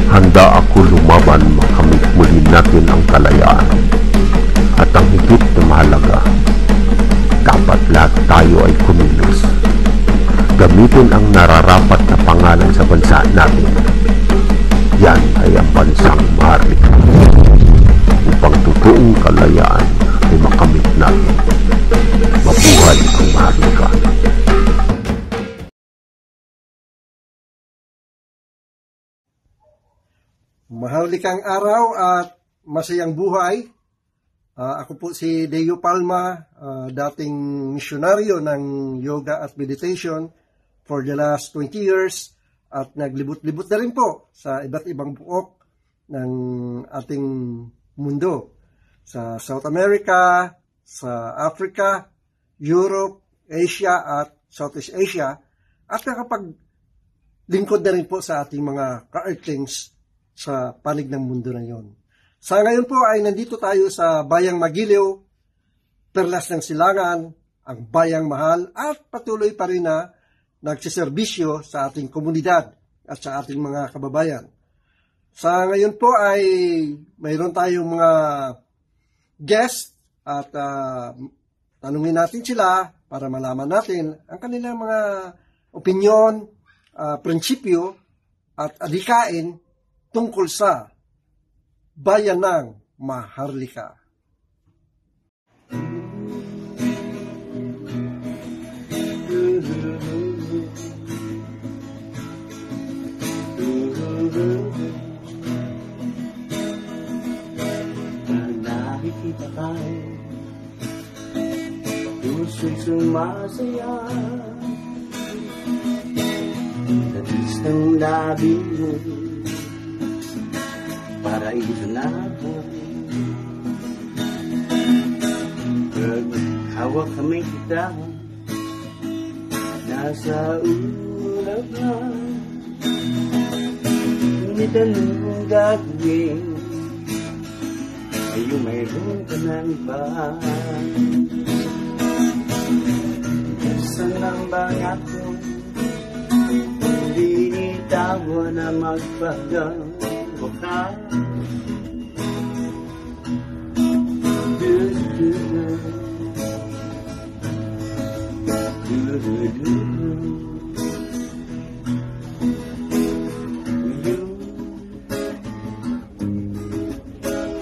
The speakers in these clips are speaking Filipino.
Handa ako lumaban makamit muli natin ang kalayaan. At ang higit na mahalaga, dapat lahat tayo ay kumilos. Gamitin ang nararapat na pangalan sa bansa natin. Yan ay ang bansang Maharlika. Upang totoong kalayaan ay makamit natin. Mabuhay ang Maharlika. Maharlikang araw at masayang buhay. Ako po si Deo Palma, dating misyonaryo ng yoga at meditation for the last 20 years at naglibot-libot na rin po sa iba't ibang buok ng ating mundo. Sa South America, sa Africa, Europe, Asia at Southeast Asia at nakapaglingkod na rin po sa ating mga ka-earthlings sa panig ng mundo na yon. Sa ngayon po ay nandito tayo sa Bayang Magiliw, Perlas ng Silangan, ang Bayang Mahal at patuloy pa rin na nagsiservisyo sa ating komunidad at sa ating mga kababayan. Sa ngayon po ay mayroon tayong mga guest at tanungin natin sila para malaman natin ang kanilang mga opinyon, prinsipyo at adhikain tungkol sa bayan ng Maharlika. Nakikita tayo, puso'y sumasaya, labis ng labi mo, paraíso natin. Hawak kami kita, nasa ulap na, ngunit anong gagawin, ngayon mayroon ka ng iba. Saan ang bangat ko, hindi itawa na magpagawa ka.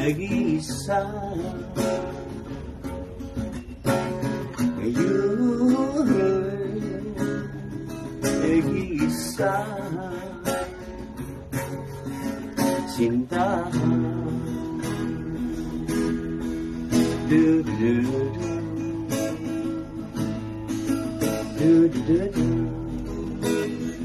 Nag-iisa ngayon, nag-iisa sinta.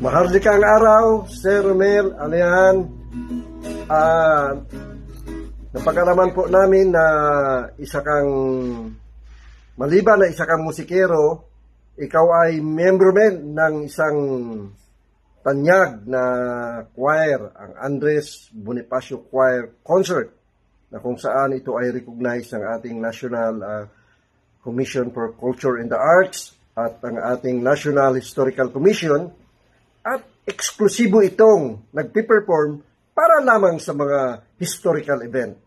Maharlika ang araw, Sir Romel, Alian. Napagkalaman po namin na maliban na isa kang musikero, ikaw ay membro men ng isang tanyag na choir, ang Andres Bonifacio Choir Concert, na kung saan ito ay recognized ng ating National Commission for Culture and the Arts at ang ating National Historical Commission, at eksklusibo itong nagpiperform para lamang sa mga historical event.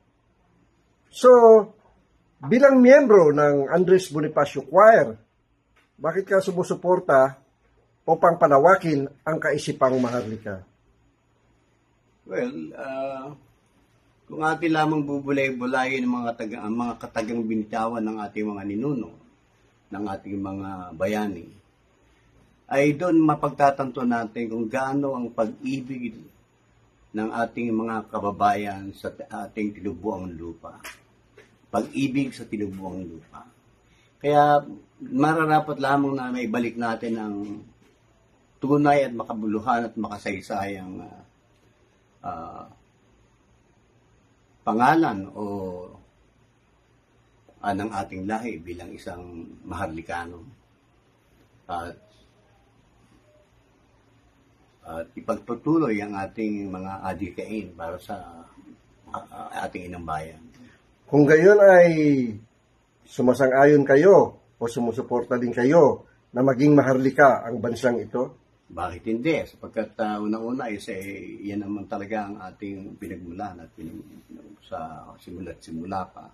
So, bilang miyembro ng Andres Bonifacio Choir, bakit ka sumusuporta upang palawakin ang kaisipang Maharlika? Well, kung atin lamang bubulay-bulayin ang mga katagang binitawan ng ating mga ninuno, ng ating mga bayani, ay doon mapagtatanto natin kung gaano ang pag-ibig ng ating mga kababayan sa ating tinubuang lupa. Pag-ibig sa tinubuang lupa. Kaya mararapat lamang na maibalik natin ang tunay at makabuluhan at makasaysayang pangalan o ng ating lahi bilang isang Maharlikano. At at ipagpatuloy ang ating mga adikain para sa ating inang bayan. Kung gayon ay sumasang-ayon kayo o sumusuporta din kayo na maging Maharlika ang bansang ito? Bakit hindi? Sapagkat unang-una yan naman talaga ang ating pinagmulan at sa simula't simula pa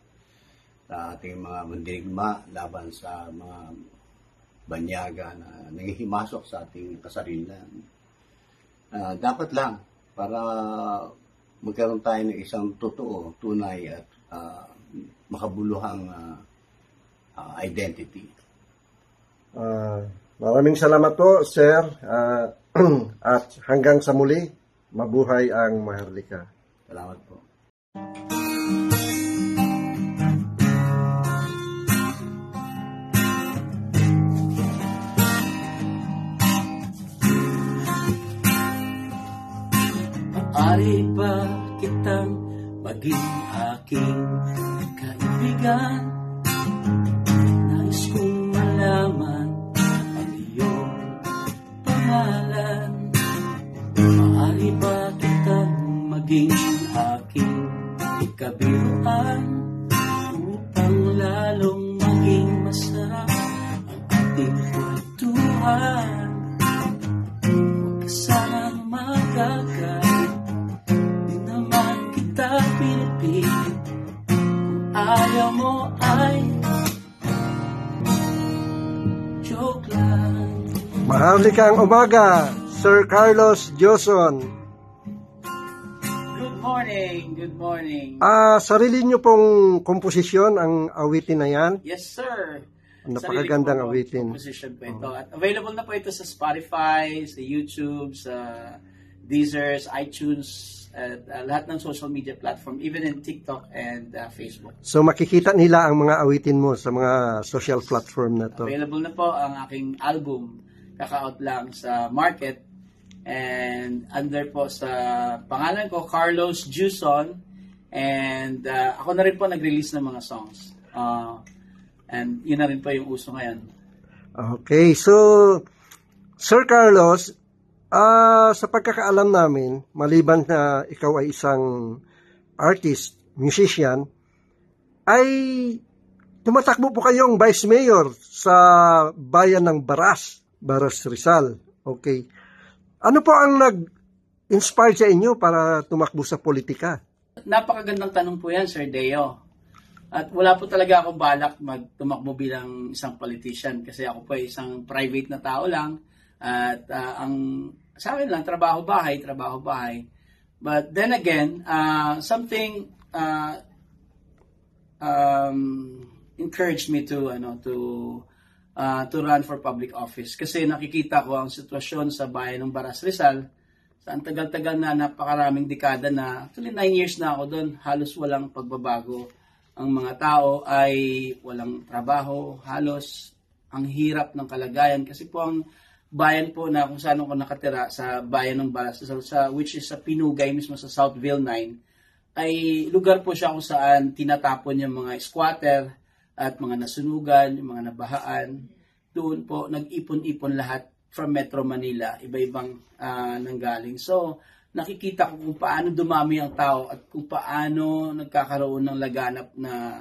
sa ating mga mandirigma laban sa mga banyaga na nangihimasok sa ating kasarilan. Dapat lang para magkaroon tayo ng isang totoo, tunay at makabuluhang identity. Maraming salamat po, Sir. At hanggang sa muli, mabuhay ang Maharlika. Salamat po. Maaari ba kitang maging aking kaibigan? Nais kong malaman ang iyong pangalan. Maaari ba kitang maging aking kabiruan upang lalong maging masarap ang ating kwentuhan? Huwag ka sanang magagalit, di naman kita pinipilit. Kung ayaw mo ay joke lang. Maharlikang umaga, Sir Carlos Joson. Good morning, good morning. Sarili niyo pong komposisyon ang awitin na yan? Yes, sir. Napakagandang awitin. Composition po ito. At available na po ito sa Spotify, sa YouTube, sa Deezer, iTunes, at lahat ng social media platform, even in TikTok and Facebook. So makikita nila ang mga awitin mo sa mga social platform na to. Available na po ang aking album, kaka-out lang sa market, and under po sa pangalan ko, Carlos Juson, and ako na rin po nag-release ng mga songs. And yun na rin po yung uso ngayon. Okay, so Sir Carlos, sa pagkakaalam namin, maliban na ikaw ay isang artist, musician, ay tumatakbo po kayong Vice Mayor sa bayan ng Baras Rizal. Okay. Ano po ang nag-inspire sa inyo para tumakbo sa politika? Napakagandang tanong po yan, Sir Deo. At wala po talaga akong balak magtumakbo bilang isang politician kasi ako po ay isang private na tao lang. At ang sa akin lang, trabaho-bahay. But then again, something encouraged me to run for public office. Kasi nakikita ko ang sitwasyon sa bayan ng Baras Rizal. Sa ang tagal-tagal na, napakaraming dekada na, actually 9 years na ako doon, halos walang pagbabago. Ang mga tao ay walang trabaho, halos ang hirap ng kalagayan. Kasi po ang bayan po na kung saan ako nakatira sa bayan ng Baras Rizal, which is sa Pinugay mismo sa Southville 9, ay lugar po siya kung saan tinatapon yung mga squatter at mga nasunugan, yung mga nabahaan. Doon po nag-ipon-ipon lahat from Metro Manila, iba-ibang nanggaling. So nakikita ko kung paano dumami ang tao at kung paano nagkakaroon ng laganap na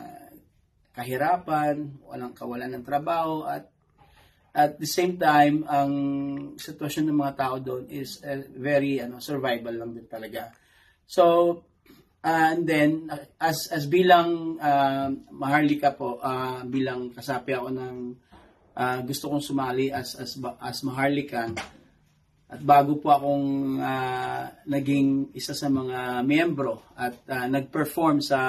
kahirapan, walang kawalan ng trabaho, at the same time, ang sitwasyon ng mga tao doon is very survival lang din talaga. So, and then, as bilang Maharlika po, bilang kasapi ako ng gusto kong sumali as Maharlikan, at bago po akong naging isa sa mga miyembro at nag-perform sa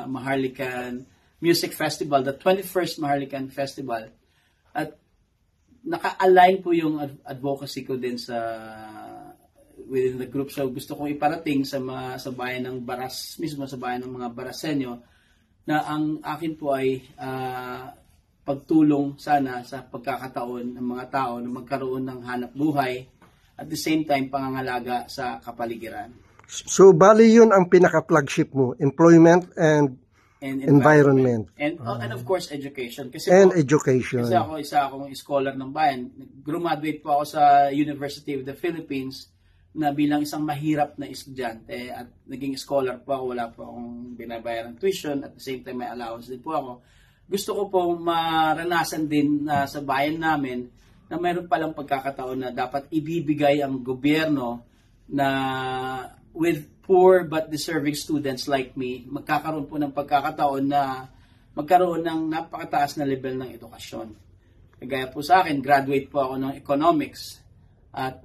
Maharlikan Music Festival, the 21st Maharlikan Festival, at naka-align po yung advocacy ko din within the group. So gusto kong iparating sa bayan ng Baras mismo, sa bayan ng mga Barasenyo, na ang akin po ay pagtulong sana sa pagkakataon ng mga tao na magkaroon ng hanap buhay at the same time pangangalaga sa kapaligiran. So bali yun ang pinaka-flagship mo, employment and environment. And of course education. Kasi education. Kasi ako isa akong scholar ng bayan. Graduate po ako sa University of the Philippines na bilang isang mahirap na estudyante at naging scholar po ako, wala po akong binabayaran tuition, at the same time may allowance din po ako. Gusto ko po maranasan din sa bayan namin na mayroon palang pagkakataon na dapat ibibigay ang gobyerno na with poor but deserving students like me, magkakaroon po ng pagkakataon na magkaroon ng napakataas na level ng edukasyon. Kagaya po sa akin, graduate po ako ng economics. At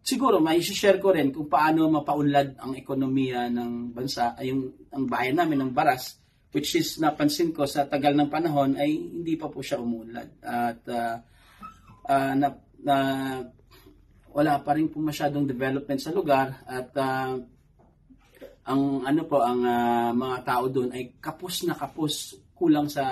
siguro may share ko rin kung paano mapaunlad ang ekonomiya ng bansa, ang bayan namin ng Baras, which is napansin ko sa tagal ng panahon ay hindi pa po siya umuunlad. At wala pa rin po masyadong development sa lugar, at ang mga tao doon ay kapos na kapos, kulang sa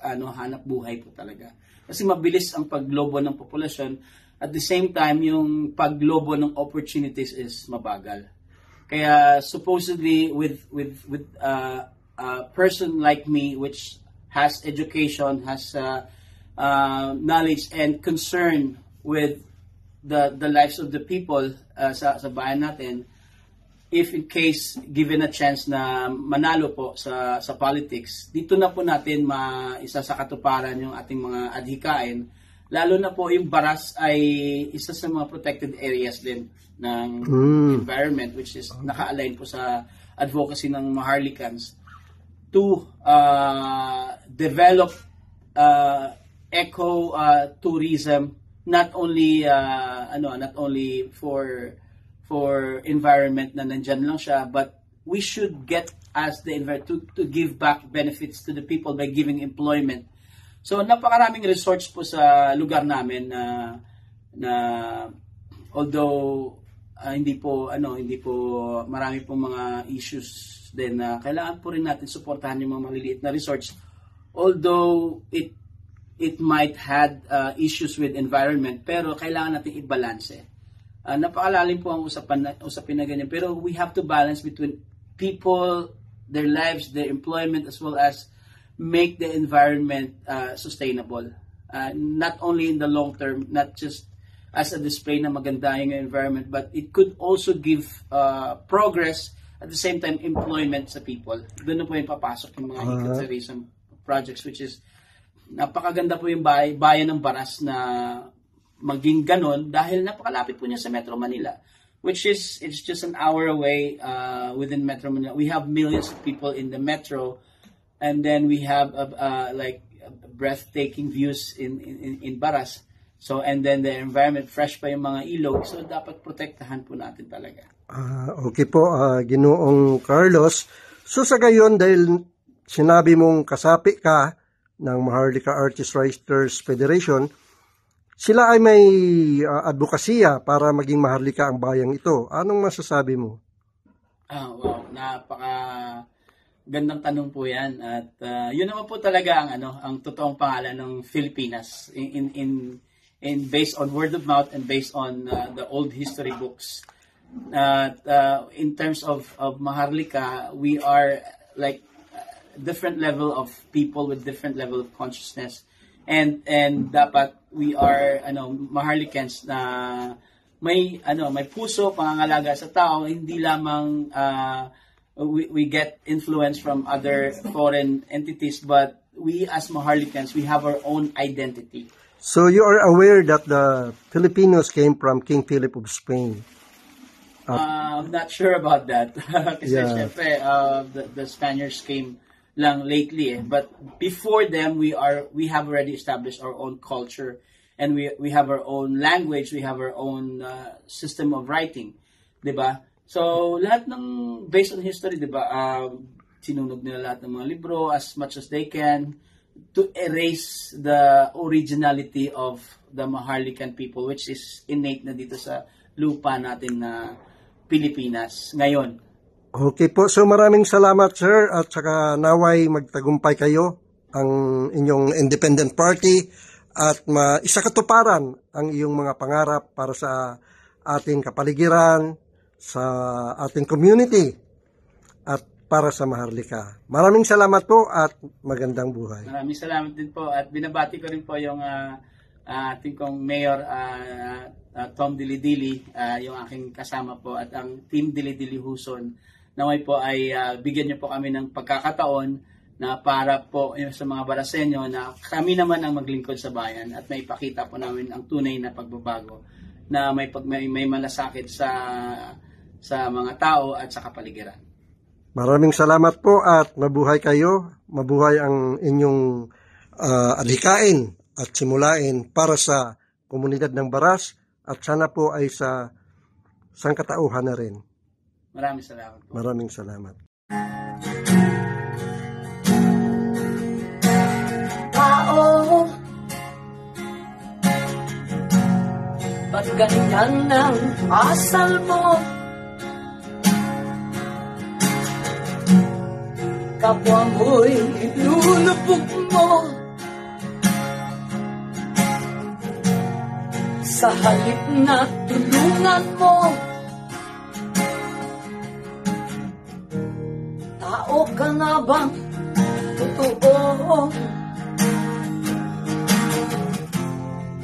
hanap buhay po talaga. Kasi mabilis ang paglobo ng populasyon, at the same time yung paglobo ng opportunities is mabagal. Kaya supposedly with a person like me which has education, has knowledge and concern with the lives of the people sa bayan natin, if in case given a chance na manalo po sa politics, dito na po natin isa sa katuparan yung ating mga adhikain. Lalo na po yung Baras ay isa sa mga protected areas din ng environment, which is naka-align po sa advocacy ng Maharlikans to develop eco-tourism, not only for environment na nandyan lang siya, but we should get as the to give back benefits to the people by giving employment. So napakaraming resorts po sa lugar namin na although hindi po marami pong mga issues din na kailangan po rin natin suportahan yung mga maliliit na resorts, although it might had issues with environment, pero kailangan natin i-balance. Napakalalim po ang usapin na ganyan, pero we have to balance between people, their lives, their employment, as well as make the environment sustainable. Not only in the long term, not just as a display na maganda yung environment, but it could also give progress, at the same time employment sa people. Doon na po yung papasok yung mga ecotourism projects, which is napakaganda po yung bayan ng Baras na maging ganon dahil napakalapit po niya sa Metro Manila, which is it's just an hour away within Metro Manila. We have millions of people in the metro, and then we have like breathtaking views in Baras. So, and then the environment, fresh pa yung mga ilog, so dapat protektahan po natin talaga. Okay po, Ginoong Carlos. So sa gayon, dahil sinabi mong kasapi ka ng Maharlika Artists Writers Federation, sila ay may advokasya para maging maharlika ang bayang ito. Anong masasabi mo? Wow, napaka gandang tanong po 'yan, at yun naman po talaga ang totoong pangalan ng Filipinas in based on word of mouth and based on the old history books. In terms of Maharlika, we are like different level of people with different level of consciousness, and dapat we are Maharlikans na may puso, pangangalaga sa tao, hindi lamang we get influence from other foreign entities, but we as Maharlikans, we have our own identity. So you are aware that the Filipinos came from King Philip of Spain? I'm not sure about that. Kasi syempre, the Spaniards came lang lately, but before them we have already established our own culture, and we have our own language, we have our own system of writing, 'di ba? So lahat ng based on history, 'di ba? Sinunog nila lahat ng mga libro as much as they can to erase the originality of the Maharlikan people, which is innate na dito sa lupa natin na Pilipinas ngayon. Okay po, so maraming salamat sir, at saka naway magtagumpay kayo ang inyong independent party at isakatuparan ang iyong mga pangarap para sa ating kapaligiran, sa ating community at para sa Maharlika. Maraming salamat po at magandang buhay. Maraming salamat din po, at binabati ko rin po yung ating kong mayor Tom Dilidili, yung aking kasama po, at ang Team Dilidili Huson, naway po ay bigyan niyo po kami ng pagkakataon na para po sa mga Baraseño na kami naman ang maglingkod sa bayan at may ipakita po namin ang tunay na pagbabago na may malasakit sa mga tao at sa kapaligiran. Maraming salamat po at mabuhay kayo, mabuhay ang inyong adhikain at simulain para sa komunidad ng Baras at sana po ay sa sangkatauhan na rin. Maraming salamat po. Maraming salamat. Tao, ba't ganyan ang asal mo? Kapwa mo'y inulupog mo. Sa halip na tulungan mo, tao ka nga bang totoo?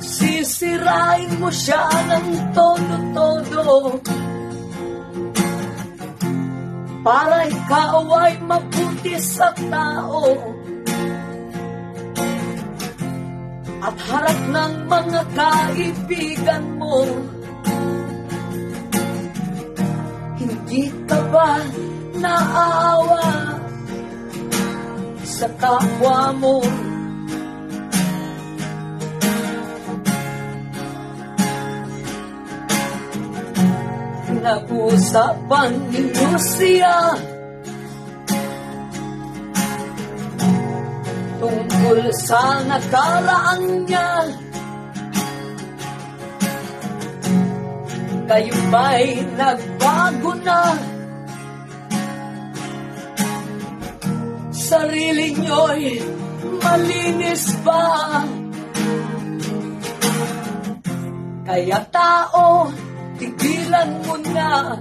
Sisirain mo siya ng todo-todo para ikaw ay mabuti sa tao at harap ng mga kaibigan mo. Hindi ka ba naawa sa kapwa mo? Nag-usapan ninyo siya tungkol sa nakaraan niya. Kayo ba'y nagbago na? Sarili nyo'y malinis ba? Kaya tao, tigilan mo na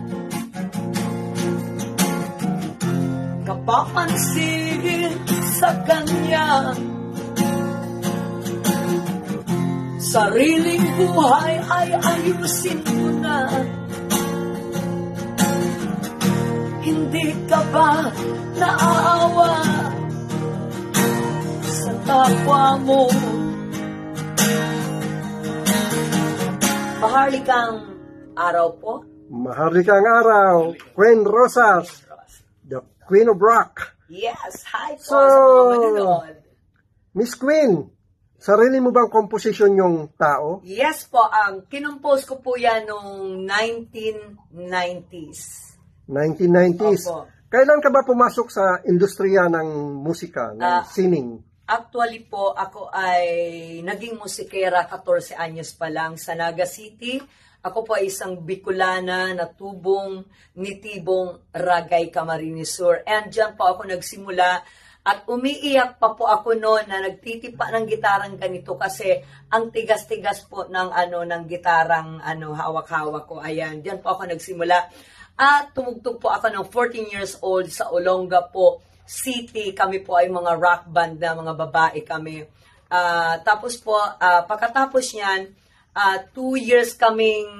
kapapansin sa kanya. Sariling buhay ay ayusin mo na. Hindi ka ba naawa sa kapwa mo? Maharlikang araw po. Maharlikang araw, Queen Rosas, the Queen of Rock. Yes, hi po So, sa mga manonood. Miss Queen, sarili mo bang komposisyon yung tao? Yes po, ang kinompose ko po yan noong 1990s. 1990s. Opo. Kailan ka ba pumasok sa industriya ng musika, ng singing? Actually po, ako ay naging musikera 14 anyos pa lang sa Naga City. Ako po ay isang Bicolana na tubong nitibong Ragay, Camarines Sur. And dyan po ako nagsimula at umiiyak pa po ako noon na nagtitipa ng gitarang ganito kasi ang tigas-tigas po ng ng gitarang hawak-hawak ko. Ayan, dyan po ako nagsimula. At tumugtog po ako ng 14 years old sa Olongapo City. Kami po ay mga rock band na mga babae kami. Tapos po, pagkatapos niyan, 2 years kaming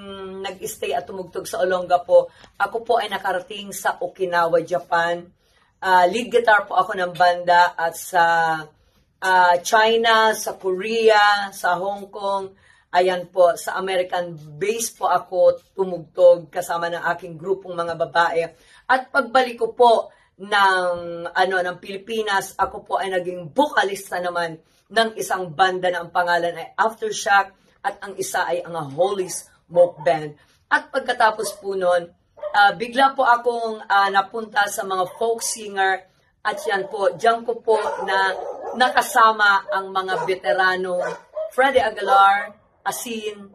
nag-stay at tumugtog sa Olongapo. Ako po ay nakarating sa Okinawa, Japan. Lead guitar po ako ng banda at sa China, sa Korea, sa Hong Kong. Ayan po, sa American base po ako tumugtog kasama ng aking grupong mga babae. At pagbalik ko po ng Pilipinas, ako po ay naging vocalista naman ng isang banda na ang pangalan ay Aftershock at ang isa ay ang Holy Smoke Band. At pagkatapos po nun, bigla po akong napunta sa mga folk singer at yan po, diyan ko po na nakasama ang mga veterano, Freddie Aguilar, Asin,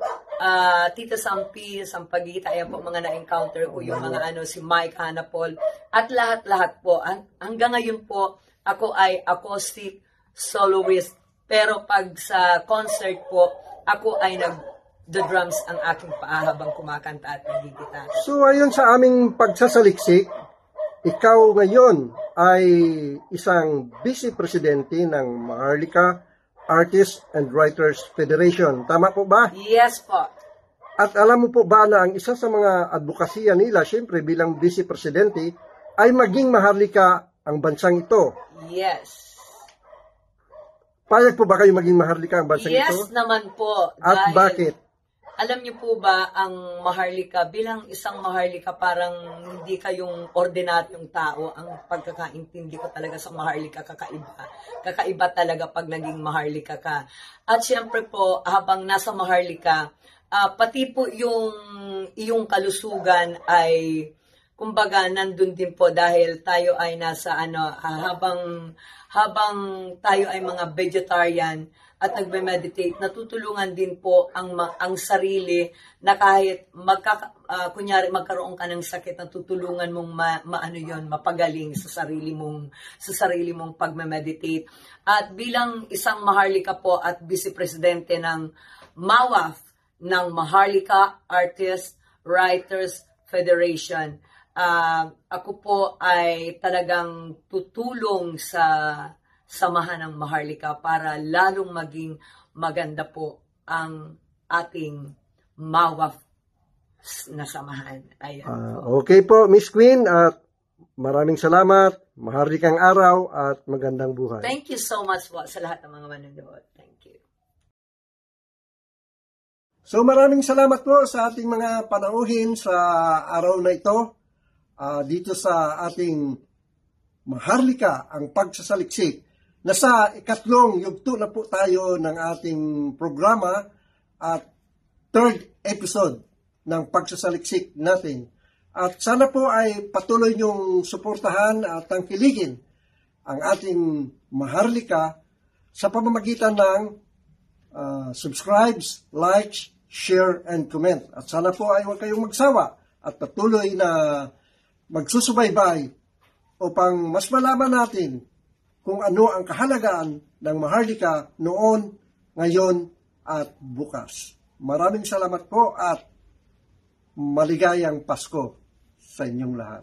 Tita Sampi, Sampaguita, ayan po mga na-encounter ko, yung mga si Mike Hanapol, at lahat-lahat po. Hanggang ngayon po, ako ay acoustic soloist, pero pag sa concert po, ako ay the drums ang aking paa habang kumakanta at nagigitara. So ayon sa aming pagsasaliksik, ikaw ngayon ay isang vice presidente ng Maharlika Artists and Writers Federation. Tama po ba? Yes po. At alam mo po ba na ang isa sa mga advokasya nila, syempre bilang Vice Presidente, ay maging maharlika ang bansang ito. Yes. Payag po ba kayo maging maharlika ang bansang ito? Yes naman po. At bakit? Alam niyo po ba, ang maharlika, bilang isang maharlika, parang hindi kayong ordinaryong tao. Ang pagkakaintindi ko talaga sa maharlika, kakaiba. Kakaiba talaga pag naging maharlika ka. At siyempre po, habang nasa maharlika, pati po yung iyong kalusugan ay, kumbaga, nandun din po dahil tayo ay nasa, habang tayo ay mga vegetarian, at nagme-meditate, natutulungan din po ang sarili na kahit kunyari magkaroon ka ng sakit, natutulungan mong mapagaling sa sarili mong pagme-meditate. At bilang isang maharlika po at Vice Presidente ng MAWAF, ng Maharlika Artists Writers Federation, ako po ay talagang tutulong sa samahan ng Maharlika para lalong maging maganda po ang ating MAWAF na samahan. Ayan po. Okay po, Miss Queen, at maraming salamat, maharlikang araw at magandang buhay. Thank you so much po sa lahat ng mga manonood. Thank you. So maraming salamat po sa ating mga panauhin sa araw na ito, dito sa ating Maharlika, ang pagsasaliksik. Nasa ikatlong yugto na po tayo ng ating programa at third episode ng pagsasaliksik natin. At sana po ay patuloy niyong suportahan at tangkiligin ang ating Maharlika sa pamamagitan ng subscribes, likes, share, and comment. At sana po ay huwag kayong magsawa at patuloy na magsusubaybay upang mas malaman natin kung ano ang kahalagaan ng Maharlika noon, ngayon, at bukas. Maraming salamat po at maligayang Pasko sa inyong lahat.